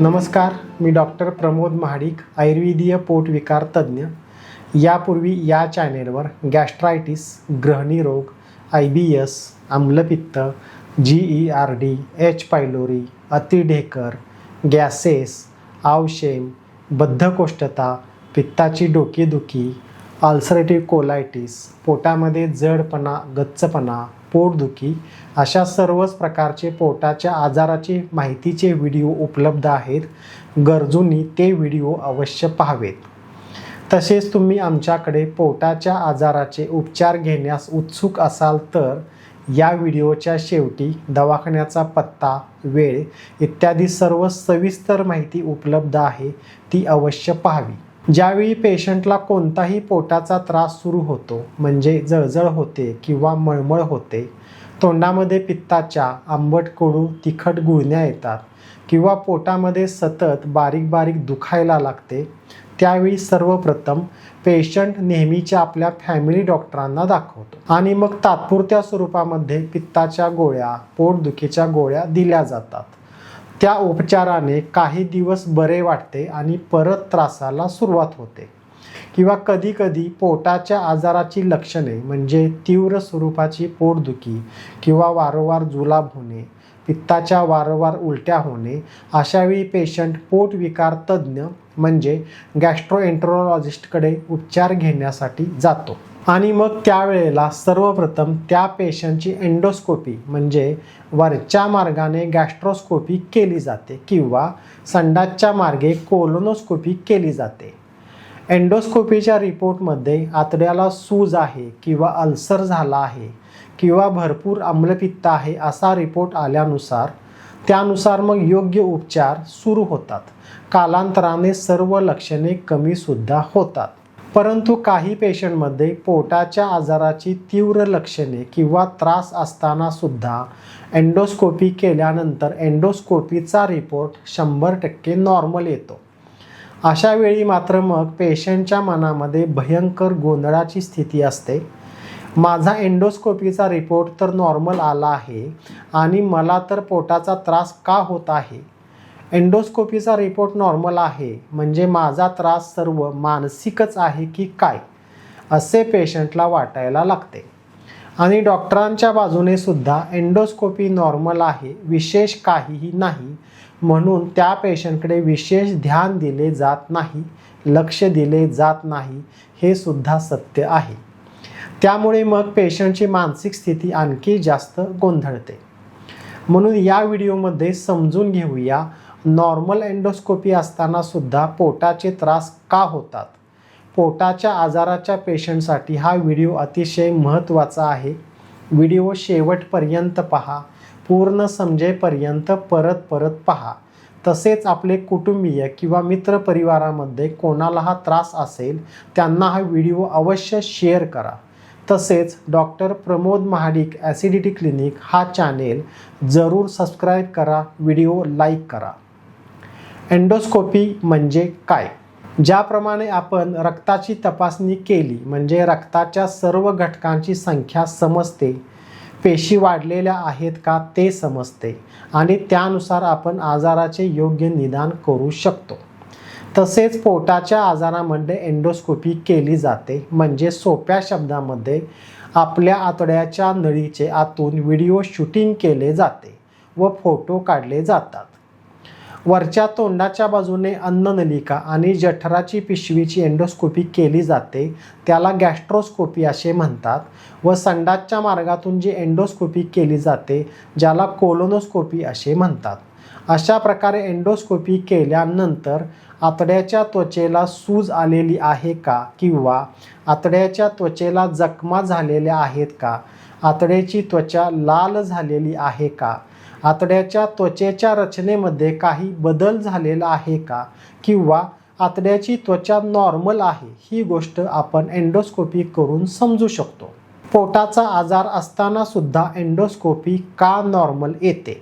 नमस्कार, मी डॉक्टर प्रमोद महाडिक, आयुर्वेदीय पोटविकार तज्ज्ञ. यापूर्वी या चॅनेलवर गॅस्ट्रायटिस, ग्रहणी रोग, IBS, आम्लपित्त, GERD, H. पायलोरी, अतिढेकर, गॅसेस, आवशेम, बद्धकोष्ठता, पित्ताची डोकेदुखी, अल्सरेटिव्ह कोलायटिस, पोटामध्ये जडपणा, गच्चपणा, पोटदुखी अशा सर्वच प्रकारचे पोटाच्या आजाराची माहितीचे व्हिडिओ उपलब्ध आहेत. गरजूंनी ते व्हिडिओ अवश्य पाहावेत. तसेच तुम्ही आमच्याकडे पोटाच्या आजाराचे उपचार घेण्यास उत्सुक असाल तर या व्हिडिओच्या शेवटी दवाखान्याचा पत्ता, वेळ इत्यादी सर्व सविस्तर माहिती उपलब्ध आहे, ती अवश्य पाहावी. ज्यावेळी पेशंटला कोणताही पोटाचा त्रास सुरू होतो, म्हणजे जळजळ होते किंवा मळमळ होते, तोंडामध्ये पित्ताच्या आंबट कडू तिखट गुळण्या येतात किंवा पोटामध्ये सतत बारीक बारीक दुखायला लागते, त्यावेळी सर्वप्रथम पेशंट नेहमीच्या आपल्या फॅमिली डॉक्टरांना दाखवतो आणि मग तात्पुरत्या स्वरूपामध्ये पित्ताच्या गोळ्या, पोटदुखीच्या गोळ्या दिल्या जातात. त्या उपचाराने काही दिवस बरे वाटते आणि परत त्रासाला सुरुवात होते. किंवा कधीकधी पोटाच्या आजाराची लक्षणे म्हणजे तीव्र स्वरूपाची पोटदुखी किंवा वारंवार जुलाब होणे, पित्ताच्या वारंवार उलट्या होणे, अशावेळी पेशंट पोटविकार तज्ज्ञ म्हणजे गॅस्ट्रोएंटरोलॉजिस्टकडे उपचार घेण्यासाठी जातो. आणि मग त्यावेळेला सर्वप्रथम त्या पेशंटची एंडोस्कोपी म्हणजे वरच्या मार्गाने गॅस्ट्रोस्कोपी केली जाते किंवा संडासच्या मार्गे कोलोनोस्कोपी केली जाते. एंडोस्कोपीच्या रिपोर्टमध्ये आतड्याला सूज आहे किंवा अल्सर झाला आहे किंवा भरपूर आम्लपित्त आहे असा रिपोर्ट आल्यानुसार त्यानुसार मग योग्य उपचार सुरू होतात. कालांतराने सर्व लक्षणे कमीसुद्धा होतात. परंतु काही पेशंटमध्ये पोटाच्या आजाराची तीव्र लक्षणे किंवा त्रास असताना सुद्धा एंडोस्कोपी केल्यानंतर एंडोस्कोपीचा रिपोर्ट 100% नॉर्मल येतो. अशा वेळी मात्र मग पेशंटच्या मनामध्ये भयंकर गोंधळाची स्थिती असते. माझा एंडोस्कोपीचा रिपोर्ट तर नॉर्मल आला आहे आणि मला तर पोटाचा त्रास का होत आहे? एंडोस्कोपीचा रिपोर्ट नॉर्मल आहे म्हणजे माझा त्रास सर्व मानसिकच आहे की काय, असे पेशंटला वाटायला लागते. आणि डॉक्टरांच्या बाजूने सुद्धा एंडोस्कोपी नॉर्मल आहे, विशेष काहीही नाही, म्हणून त्या पेशंटकडे विशेष ध्यान दिले जात नाही, लक्ष दिले जात नाही, हे सुद्धा सत्य आहे. त्यामुळे मग पेशंटची मानसिक स्थिती आणखी जास्त गोंधळते. म्हणून या व्हिडिओमध्ये समजून घेऊया नॉर्मल एंडोस्कोपी असताना सुद्धा पोटाचे त्रास का होतात. पोटाच्या आजाराच्या पेशंटसाठी हा व्हिडिओ अतिशय महत्त्वाचा आहे. व्हिडिओ शेवटपर्यंत पहा, पूर्ण समजेपर्यंत परत परत पहा. तसेच आपले कुटुंबीय किंवा मित्रपरिवारामध्ये कोणाला हा त्रास असेल त्यांना हा व्हिडिओ अवश्य शेअर करा. तसेच doctor Pramod Mahadik acidity clinic हा चॅनेल जरूर सबस्क्राईब करा, व्हिडिओ लाईक करा. एंडोस्कोपी म्हणजे काय? ज्याप्रमाणे आपण रक्ताची तपासणी केली म्हणजे रक्ताच्या सर्व घटकांची संख्या समजते, पेशी वाढलेल्या आहेत का ते समजते आणि त्यानुसार आपण आजाराचे योग्य निदान करू शकतो. तसेच पोटाच्या आजारामध्ये एंडोस्कोपी केली जाते म्हणजे सोप्या शब्दामध्ये आपल्या आतड्याच्या नळीचे आतून व्हिडिओ शूटिंग केले जाते व फोटो काढले जातात. वरच्या तोंडाच्या बाजूने अन्ननलिका आणि जठराची पिशवीची एंडोस्कोपी केली जाते, त्याला गॅस्ट्रोस्कोपी असे म्हणतात. व संडासच्या मार्गातून जी एंडोस्कोपी केली जाते ज्याला कोलोनोस्कोपी असे म्हणतात. अशा प्रकारे एंडोस्कोपी केल्यानंतर आतड्याच्या त्वचेला सूज आलेली आहे का किंवा आतड्याच्या त्वचेला जखमा झालेल्या आहेत का, आतड्याची त्वचा लाल झालेली आहे का, आतड्याच्या त्वचेच्या रचनेमध्ये काही बदल झालेला आहे का किंवा आतड्याची त्वचा नॉर्मल आहे, ही गोष्ट आपण एंडोस्कोपी करून समजू शकतो. पोटाचा आजार असताना सुद्धा एंडोस्कोपी का नॉर्मल येते?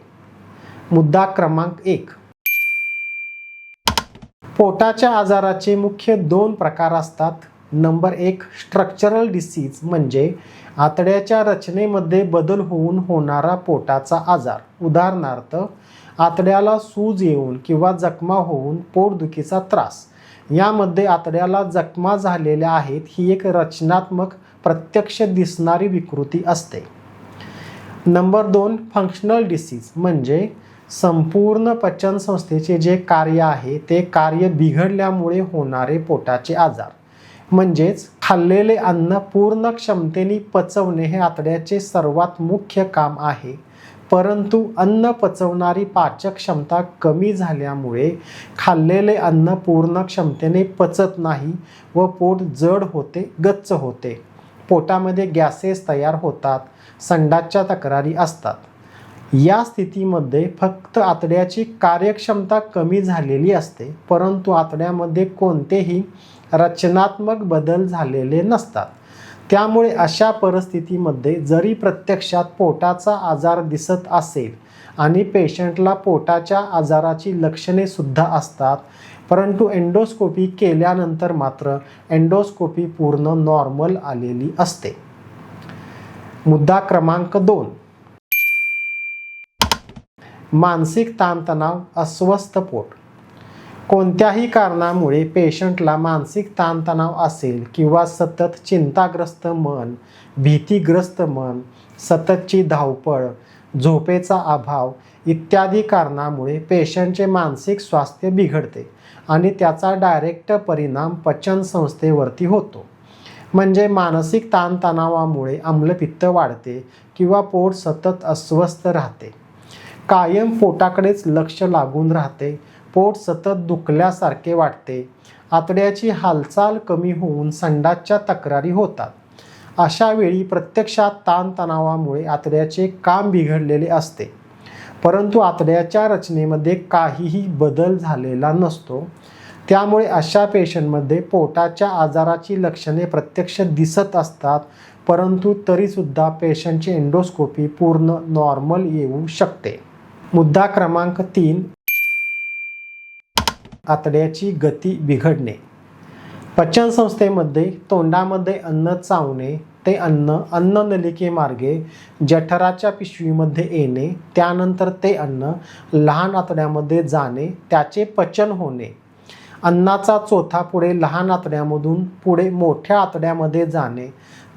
मुद्दा क्रमांक 1. पोटाच्या आजाराचे मुख्य 2 प्रकार असतात. नंबर 1 स्ट्रक्चरल डिसीज म्हणजे आतड्याच्या रचनेमध्ये बदल होऊन होणारा पोटाचा आजार. उदाहरणार्थ आतड्याला सूज येऊन किंवा जखमा होऊन पोटदुखीचा त्रास. यामध्ये आतड्याला जखमा झालेल्या आहेत ही एक रचनात्मक प्रत्यक्ष दिसणारी विकृती असते. नंबर 2, फंक्शनल डिसीज म्हणजे संपूर्ण पचनसंस्थेचे जे कार्य आहे ते कार्य बिघडल्यामुळे होणारे पोटाचे आजार. म्हणजेच खाल्लेले अन्न पूर्ण क्षमतेने पचवणे हे आतड्याचे सर्वात मुख्य काम आहे. परंतु अन्न पचवणारी पाचक क्षमता कमी झाल्यामुळे खाल्लेले अन्न पूर्ण क्षमतेने पचत नाही व पोट जड होते, गच्च होते. पोटामध्ये गॅसेस तयार होतात, संडासच्या तक्रारी असतात. या स्थितीमध्ये फक्त आतड्याची कार्यक्षमता कमी झालेली असते, परंतु आतड्यामध्ये कोणतेही रचनात्मक बदल झालेले नसतात. त्यामुळे अशा परिस्थितीमध्ये जरी प्रत्यक्षात पोटाचा आजार दिसत असेल आणि पेशंटला पोटाच्या आजाराची लक्षणे सुद्धा असतात, परंतु एंडोस्कोपी केल्यानंतर मात्र एंडोस्कोपी पूर्ण नॉर्मल आलेली असते. मुद्दा क्रमांक 2, मानसिक ताणतणाव, अस्वस्थ पोट. कोणत्याही कारणामुळे पेशंटला मानसिक ताणतणाव असेल किंवा सतत चिंताग्रस्त मन, भीतीग्रस्त मन, सततची धावपळ, झोपेचा अभाव इत्यादी कारणामुळे पेशंटचे मानसिक स्वास्थ्य बिघडते आणि त्याचा डायरेक्ट परिणाम पचनसंस्थेवरती होतो. म्हणजे मानसिक ताणतणावामुळे आम्लपित्त वाढते किंवा पोट सतत अस्वस्थ राहते. कायम पोटाकडेच लक्ष लागून राहते. पोट सतत दुखल्यासारखे वाटते. आतड्याची हालचाल कमी होऊन संडासच्या तक्रारी होतात. अशा वेळी प्रत्यक्षात ताणतणावामुळे आतड्याचे काम बिघडलेले असते, परंतु आतड्याच्या रचनेमध्ये काहीही बदल झालेला नसतो. त्यामुळे अशा पेशंटमध्ये पोटाच्या आजाराची लक्षणे प्रत्यक्ष दिसत असतात, परंतु तरीसुद्धा पेशंटची एंडोस्कोपी पूर्ण नॉर्मल येऊ शकते. मुद्दा क्रमांक 3, आतड्याची गती बिघडणे. पचनसंस्थेमध्ये तोंडामध्ये अन्न चावणे, ते अन्न अन्ननलिकेमार्गे जठराच्या पिशवीमध्ये येणे, त्यानंतर ते अन्न लहान आतड्यामध्ये जाणे, त्याचे पचन होणे, अन्नाचा चोथा पुढे लहान आतड्यामधून पुढे मोठ्या आतड्यामध्ये जाणे,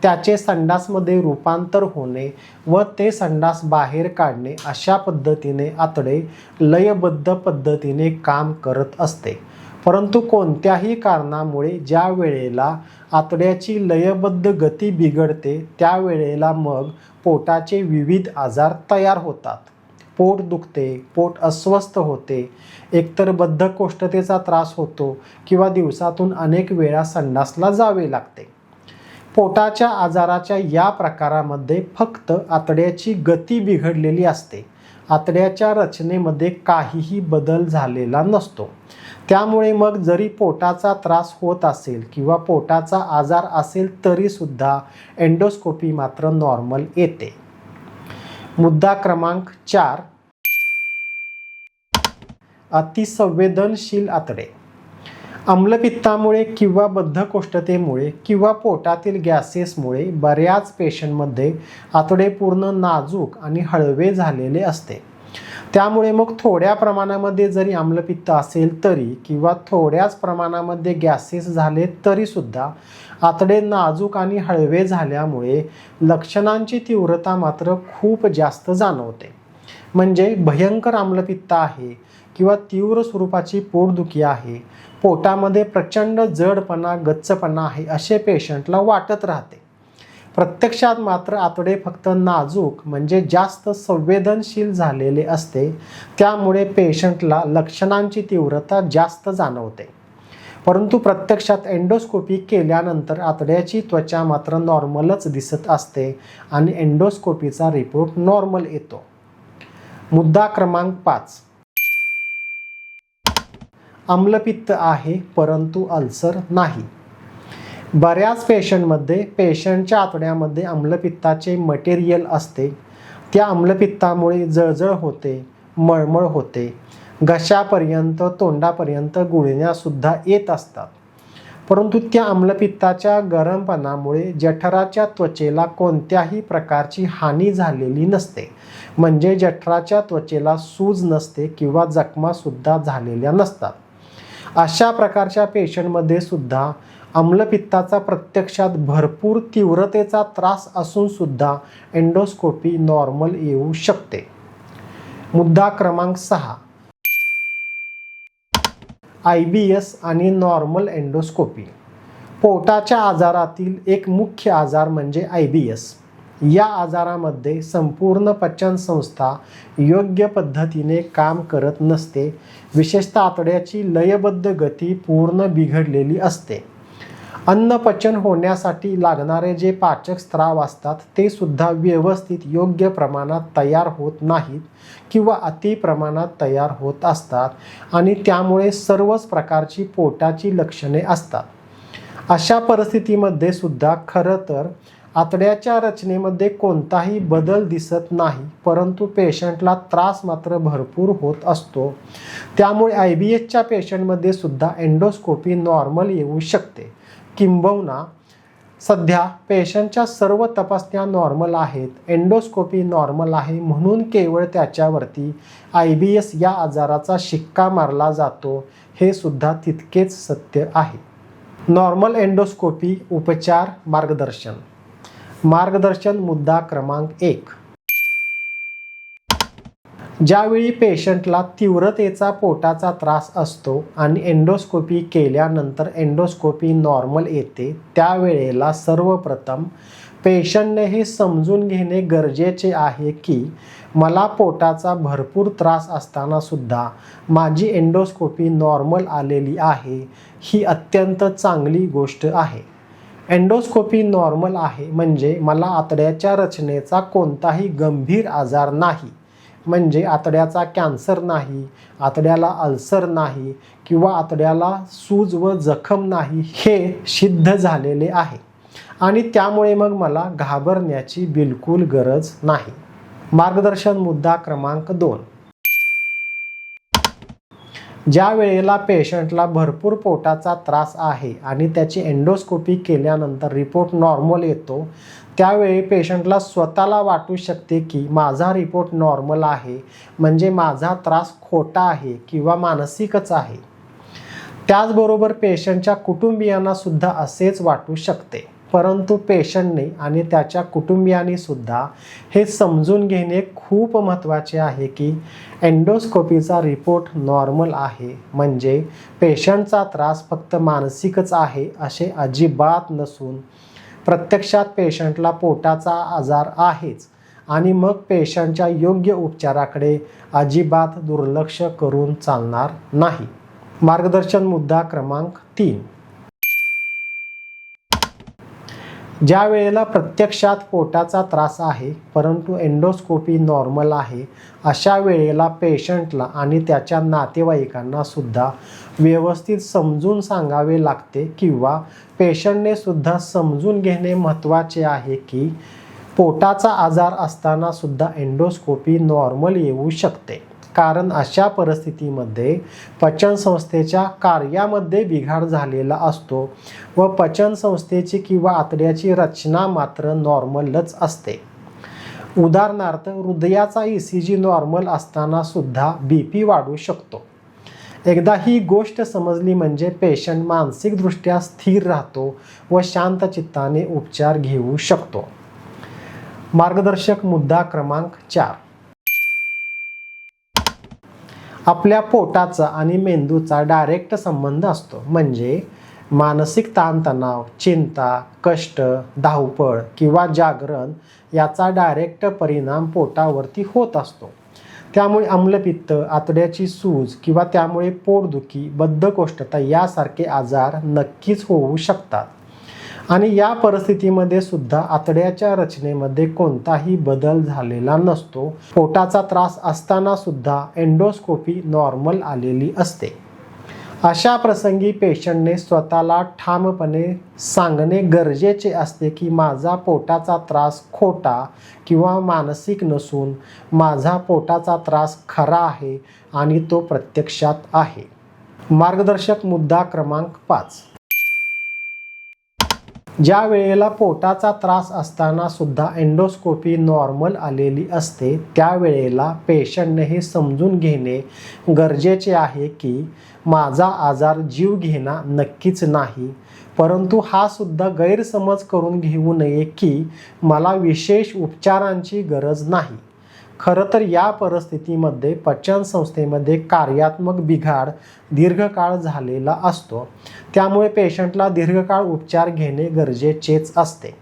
त्याचे संडासमध्ये रूपांतर होणे व ते संडास बाहेर काढणे, अशा पद्धतीने आतडे लयबद्ध पद्धतीने काम करत असते. परंतु कोणत्याही कारणामुळे ज्या वेळेला आतड्याची लयबद्ध गती बिघडते त्यावेळेला मग पोटाचे विविध आजार तयार होतात. पोट दुखते, पोट अस्वस्थ होते, एकतर बद्धकोष्ठतेचा त्रास होतो किंवा दिवसातून अनेक वेळा संडासला जावे लागते. पोटाच्या आजाराच्या या प्रकारामध्ये फक्त आतड्याची गती बिघडलेली असते. आतड्याच्या रचनेमध्ये काहीही बदल झालेला नसतो. त्यामुळे मग जरी पोटाचा त्रास होत असेल किंवा पोटाचा आजार असेल तरीसुद्धा एंडोस्कोपी मात्र नॉर्मल येते. मुद्दा क्रमांक 4, अतिसंवेदनशील आतडे. आम्लपित्तामुळे किंवा बद्धकोष्ठतेमुळे किंवा पोटातील गॅसेसमुळे बऱ्याच पेशंटमध्ये आतडे पूर्ण नाजूक आणि हळवे झालेले असते. त्यामुळे मग थोड्या प्रमाणामध्ये जरी आम्लपित्त असेल तरी किंवा थोड्याच प्रमाणामध्ये गॅसेस झाले तरीसुद्धा आतडे नाजूक आणि हळवे झाल्यामुळे लक्षणांची तीव्रता मात्र खूप जास्त जाणवते. म्हणजे भयंकर आम्लपित्त आहे किंवा तीव्र स्वरूपाची पोटदुखी आहे, पोटामध्ये प्रचंड जडपणा, गच्चपणा आहे असे पेशंटला वाटत राहते. प्रत्यक्षात मात्र आतडे फक्त नाजूक म्हणजे जास्त संवेदनशील झालेले असते. त्यामुळे पेशंटला लक्षणांची तीव्रता जास्त जाणवते. परंतु प्रत्यक्षात एंडोस्कोपी केल्यानंतर आतड्याची त्वचा मात्र नॉर्मलच दिसत असते आणि एंडोस्कोपीचा रिपोर्ट नॉर्मल येतो. मुद्दा क्रमांक 5, आम्लपित्त आहे परंतु अल्सर नाही. बऱ्याच पेशंटमध्ये पेशंटच्या आतड्यामध्ये आम्लपित्ताचे मटेरियल असते. त्या आम्लपित्तामुळे जळजळ होते, मळमळ होते, घशापर्यंत तोंडापर्यंत गुळण्यासुद्धा येत असतात. परंतु त्या आम्लपित्ताच्या गरमपणामुळे जठराच्या त्वचेला कोणत्याही प्रकारची हानी झालेली नसते, म्हणजे जठराच्या त्वचेला सूज नसते किंवा जखमासुद्धा झालेल्या नसतात. अशा प्रकारच्या पेशंटमध्ये सुद्धा आम्लपित्ताचा प्रत्यक्षात भरपूर तीव्रतेचा त्रास असून सुद्धा एंडोस्कोपी नॉर्मल येऊ शकते. मुद्दा क्रमांक 6. IBS आणि नॉर्मल एंडोस्कोपी. पोटाच्या आजारातील एक मुख्य आजार म्हणजे IBS. या आजारामध्ये संपूर्ण पचनसंस्था योग्य पद्धतीने काम करत नसते. विशेषतः आतड्याची लयबद्ध गती पूर्ण बिघडलेली असते. अन्नपचन होण्यासाठी लागणारे जे पाचक स्त्राव असतात ते सुद्धा व्यवस्थित योग्य प्रमाणात तयार होत नाहीत किंवा अति प्रमाणात तयार होत असतात आणि त्यामुळे सर्वच प्रकारची पोटाची लक्षणे असतात. अशा परिस्थितीमध्ये सुद्धा खरं तर आतड्याच्या रचनेमध्ये कोणताही बदल दिसत नाही, परंतु पेशंटला त्रास मात्र भरपूर होत असतो. त्यामुळे IBSच्या पेशंटमध्ये सुद्धा एंडोस्कोपी नॉर्मल येऊ शकते. किंबहुना सध्या पेशंटच्या सर्व तपासण्या नॉर्मल आहेत, एंडोस्कोपी नॉर्मल आहे म्हणून केवळ त्याच्यावरती IBS या आजाराचा शिक्का मारला जातो, हे सुद्धा तितकेच सत्य आहे. नॉर्मल एंडोस्कोपी उपचार मार्गदर्शन. मार्गदर्शन मुद्दा क्रमांक 1. ज्यावेळी पेशंटला तीव्रतेचा पोटाचा त्रास असतो आणि एंडोस्कोपी केल्यानंतर एंडोस्कोपी नॉर्मल येते, त्यावेळेला सर्वप्रथम पेशंटने हे समजून घेणे गरजेचे आहे की मला पोटाचा भरपूर त्रास असताना सुद्धा माझी एंडोस्कोपी नॉर्मल आलेली आहे. ही अत्यंत चांगली गोष्ट आहे. एंडोस्कोपी नॉर्मल आहे म्हणजे मला आतड्याच्या रचनेचा कोणताही गंभीर आजार नाही, म्हणजे आतड्याचा कॅन्सर नाही, आतड्याला अल्सर नाही किंवा आतड्याला सूज व जखम नाही, हे सिद्ध झालेले आहे आणि त्यामुळे मग मला घाबरण्याची बिलकुल गरज नाही. मार्गदर्शन मुद्दा क्रमांक 2. ज्या वेळेला पेशंटला भरपूर पोटाचा त्रास आहे आणि त्याची एंडोस्कोपी केल्यानंतर रिपोर्ट नॉर्मल येतो, त्यावेळी पेशंटला स्वतःला वाटू शकते की माझा रिपोर्ट नॉर्मल आहे, म्हणजे माझा त्रास खोटा आहे किंवा मानसिकच आहे. त्याचबरोबर पेशंटच्या कुटुंबियांना सुद्धा असेच वाटू शकते. परंतु पेशंटने आणि त्याच्या कुटुंबियांनी सुद्धा हे समजून घेणे खूप महत्त्वाचे आहे की एंडोस्कोपीचा रिपोर्ट नॉर्मल आहे, म्हणजे पेशंटचा त्रास फक्त मानसिकच आहे असे अजिबात नसून प्रत्यक्षात पेशंटला पोटाचा आजार आहेच आणि मग पेशंटच्या योग्य उपचाराकडे अजिबात दुर्लक्ष करून चालणार नाही. मार्गदर्शन मुद्दा क्रमांक 3. ज्या वेळेला प्रत्यक्षात पोटाचा त्रास आहे परंतु एंडोस्कोपी नॉर्मल आहे, अशा वेळेला पेशंटला आणि त्याच्या नातेवाईकांना सुद्धा व्यवस्थित समजून सांगावे लागते किंवा पेशंटने सुद्धा समजून घेणे महत्त्वाचे आहे की पोटाचा आजार असताना सुद्धा एंडोस्कोपी नॉर्मल येऊ शकते. कारण अशा परिस्थितीमध्ये पचनसंस्थेच्या कार्यामध्ये बिघाड झालेला असतो व पचनसंस्थेची किंवा आतड्याची रचना मात्र नॉर्मलच असते. उदाहरणार्थ हृदयाचा ECG नॉर्मल असताना सुद्धा BP वाढू शकतो. एकदा ही गोष्ट समजली म्हणजे पेशंट मानसिकदृष्ट्या स्थिर राहतो व शांत चित्ताने उपचार घेऊ शकतो. मार्गदर्शक मुद्दा क्रमांक 4. आपल्या पोटाचा आणि मेंदूचा डायरेक्ट संबंध असतो, म्हणजे मानसिक ताणतणाव, चिंता, कष्ट, धावपळ किंवा जागरण याचा डायरेक्ट परिणाम पोटावरती होत असतो. त्यामुळे आम्लपित्त, आतड्याची सूज किंवा त्यामुळे पोटदुखी, बद्धकोष्ठता यासारखे आजार नक्कीच होऊ शकतात आणि या परिस्थितीमध्ये सुद्धा आतड्याच्या रचनेमध्ये कोणताही बदल झालेला नसतो. पोटाचा त्रास असताना सुद्धा एंडोस्कोपी नॉर्मल आलेली असते. अशा प्रसंगी पेशंटने स्वतःला ठामपणे सांगणे गरजेचे असते की माझा पोटाचा त्रास खोटा किंवा मानसिक नसून माझा पोटाचा त्रास खरा आहे आणि तो प्रत्यक्षात आहे. मार्गदर्शक मुद्दा क्रमांक 5. ज्या वेळेला पोटाचा त्रास असताना सुद्धा एंडोस्कोपी नॉर्मल आलेली असते त्यावेळेला पेशंटने हे समजून घेणे गरजेचे आहे की माझा आजार जीवघेणा नक्कीच नाही, परंतु हा सुद्धा गैरसमज करून घेऊ नये की मला विशेष उपचारांची गरज नाही. खरं तर या परिस्थितीमध्ये पचन संस्थेमध्ये कार्यात्मक बिघाड दीर्घकाळ झालेला असतो, त्यामुळे पेशंटला दीर्घकाळ उपचार घेणे गरजेचेच असते.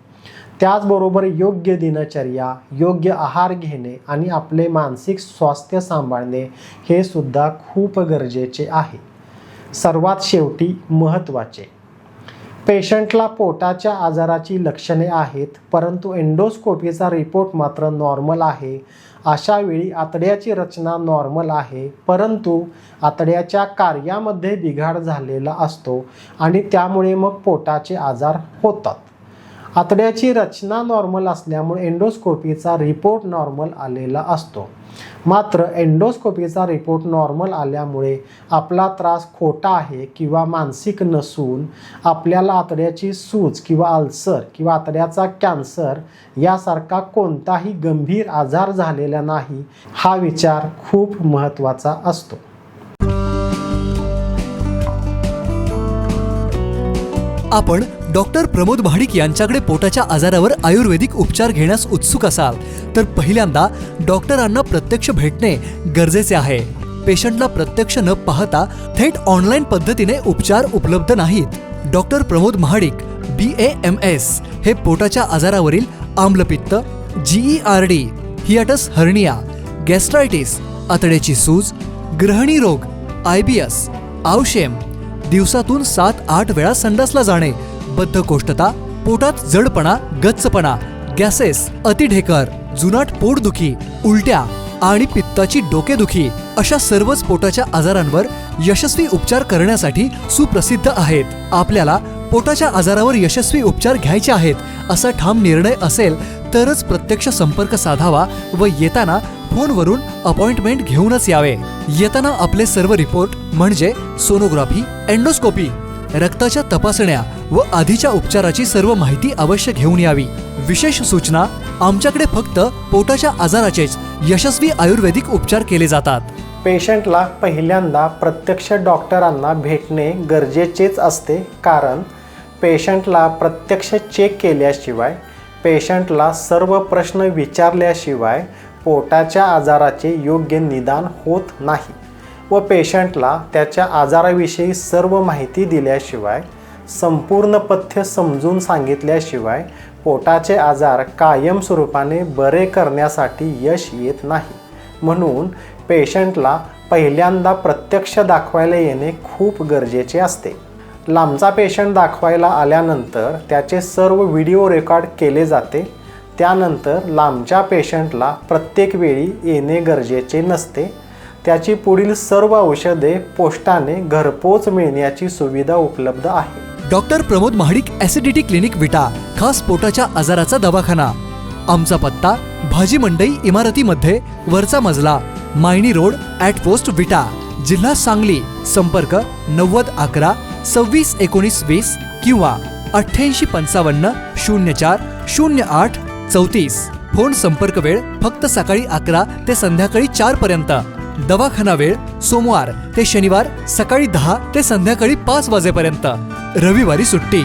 त्याचबरोबर योग्य दिनचर्या, योग्य आहार घेणे आणि आपले मानसिक स्वास्थ्य सांभाळणे हे सुद्धा खूप गरजेचे आहे. सर्वात शेवटी महत्त्वाचे, पेशंटला पोटाच्या आजाराची लक्षणे आहेत परंतु एंडोस्कोपीचा रिपोर्ट मात्र नॉर्मल आहे. अशा वेळी आतड्याची रचना नॉर्मल आहे परंतु आतड्याच्या कार्यामध्ये बिघाड झालेला असतो आणि त्यामुळे मग पोटाचे आजार होतात. आतड्याची रचना नॉर्मल असल्यामुळे एंडोस्कोपीचा रिपोर्ट नॉर्मल आलेला असतो. मात्र एंडोस्कोपीचा रिपोर्ट नॉर्मल आल्यामुळे आपला त्रास खोटा आहे किंवा मानसिक नसून आपल्याला आतड्याची सूज किंवा अल्सर किंवा आतड्याचा कॅन्सर यासारखा कोणताही गंभीर आजार झालेला नाही, हा विचार खूप महत्त्वाचा असतो. आपण डॉक्टर प्रमोद महाडिक यांच्याकडे पोटाच्या आजारावर आयुर्वेदिक उपचार घेण्यास उत्सुक असाल तर पहिल्यांदा डॉक्टरांना प्रत्यक्ष भेटणे गरजेचे आहे. पेशंटला प्रत्यक्ष न पाहता थेट ऑनलाईन पद्धतीने उपचार उपलब्ध नाहीत. डॉक्टर प्रमोद महाडिक BAMS हे पोटाच्या आजारावरील आम्लपित्त, GERD, हियाटस हर्निया, गॅस्ट्रायटिस, आतड्याची सूज, ग्रहणी रोग, IBS, आवशेम, दिवसातून 7-8 वेळा संडासला जाणे, बद्धकोष्ठता, पोटात जडपणा, गच्चपणा, गॅसेस, अतिढेकर, जुनाट पोटदुखी, उलट्या आणि पित्ताची डोकेदुखी अशा सर्वच पोटाच्या आजारांवर यशस्वी उपचार करण्यासाठी सुप्रसिद्ध आहेत. आपल्याला पोटाच्या आजारावर यशस्वी उपचार घ्यायचे आहेत असा ठाम निर्णय असेल तरच प्रत्यक्ष संपर्क साधावा व येताना फोनवरून अपॉइंटमेंट घेऊनच यावे. येताना आपले सर्व रिपोर्ट म्हणजे सोनोग्राफी, एंडोस्कोपी, रक्ताच्या तपासण्या व आधीच्या उपचाराची सर्व माहिती अवश्य घेऊन यावी. विशेष सूचना, आमच्याकडे फक्त पोटाच्या आजाराचेच यशस्वी आयुर्वेदिक उपचार केले जातात. पेशंटला पहिल्यांदा प्रत्यक्ष डॉक्टरांना भेटणे गरजेचेच असते, कारण पेशंटला प्रत्यक्ष चेक केल्याशिवाय, पेशंटला सर्व प्रश्न विचारल्याशिवाय पोटाच्या आजाराचे योग्य निदान होत नाही व पेशंटला त्याच्या आजाराविषयी सर्व माहिती दिल्याशिवाय, संपूर्ण पथ्य समजून सांगितल्याशिवाय पोटाचे आजार कायमस्वरूपाने बरे करण्यासाठी यश येत नाही. म्हणून पेशंटला पहिल्यांदा प्रत्यक्ष दाखवायला येणे खूप गरजेचे असते. लांबचा पेशंट दाखवायला आल्यानंतर त्याचे सर्व व्हिडिओ रेकॉर्ड केले जाते. त्यानंतर लांबच्या पेशंटला प्रत्येक वेळी येणे गरजेचे नसते. त्याची पुढील सर्व औषधे पोस्टाने घरपोच मिळण्याची सुविधा उपलब्ध आहे. Doctor Pramod Mahadik acidity clinic विटा, खास पोटाच्या आजाराचा दवाखाना. आमचा पत्ता भाजी मंडई इमारतीमध्ये वरचा मजला, मायनी रोड, @पोस्ट विटा, जिल्हा सांगली. संपर्क 90 11 26 19 20 किंवा 88 55 04 08 34. फोन संपर्क वेळ फक्त सकाळी 11 ते संध्याकाळी 4 पर्यंत. दवाखाना वेळ सोमवार ते शनिवार सकाळी 10 ते संध्याकाळी 5 वाजेपर्यंत. रविवारी सुट्टी.